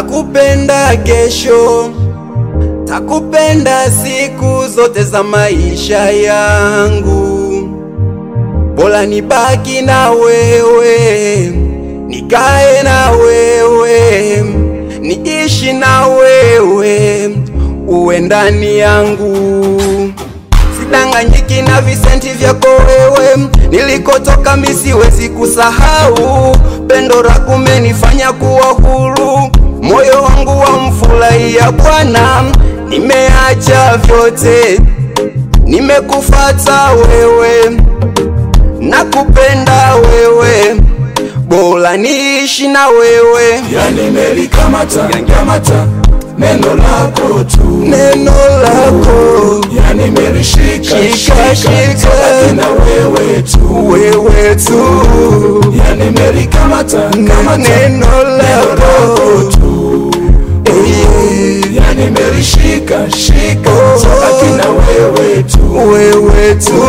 Nakupenda kesho, takupenda siku zote za maisha yangu. Bora nibaki na wewe, nikae na wewe, niishi na wewe, uwe ndani yangu. Sidanganyiki na visenti vyako wewe, nilikotoka mimi siwezi kusahau. Pendo lako umenifanya kuwa huru, moyo wangu wamfurahia Bwana. Nimeacha vyote, nimekufuata wewe, nakupenda wewe, bora niishi na wewe. Yani nimelikamata kamata neno lako tu, neno lako. Yani nimelishika shika na wewe tu, wewe tu. Yani nimelikamata kamata neno lako tu, yani nimelishika shika na wewe tu, wewe tu.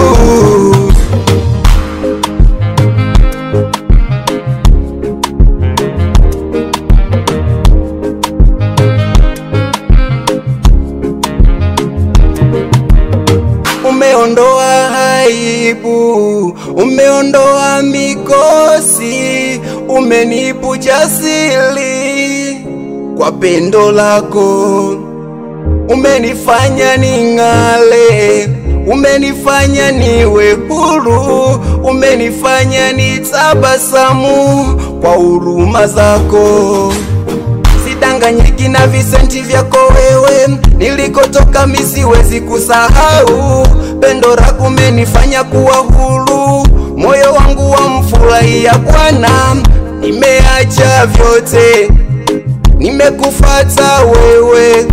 Umeondoa aibu, umeondoa mikosi, umenipa jasiri kwa pendo lako. Umenifanya ning'ale, umenifanya niwe huru, umenifanya nitabasamu kwa huruma zako. Sidanganyiki na visenti vyako wewe, nilikotoka mimi siwezi kusahau. Pendo lako umenifanya kuwa huru, moyo wangu wamfurahia Bwana. Nimeacha vyote, nimekufuata wewe,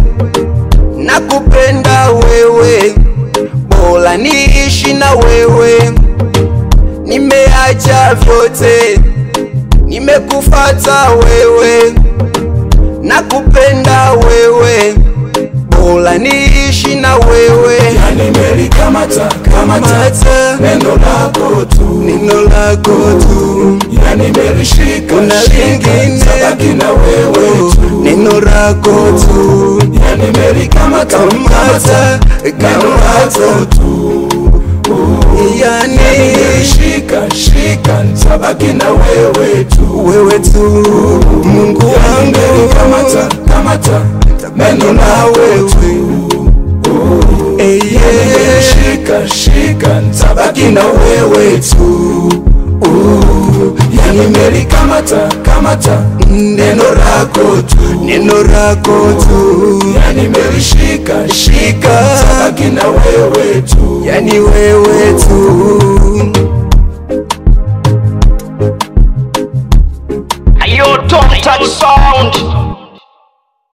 nakupenda wewe, bora niishi na wewe. Nimeacha vyote, nimekufuata wewe, nakupenda wewe, bora niishi na wewe. Yani nimelikamata kamata neno lako tu, neno lako tu. Yani nimelishika shika na wewe tu, neno lako tu. Yani nimelikamata kamata neno lako tu, yani nimelishika shika na wewe tu, wewe tu. Mungu wangu kamata kamata neno la wewe tu, shika nitabaki na wewe tu. Yani nimelikamata kamata neno lako tu, neno lako tu. Yani nimelishika nitabaki na wewe tu, yani wewe tu.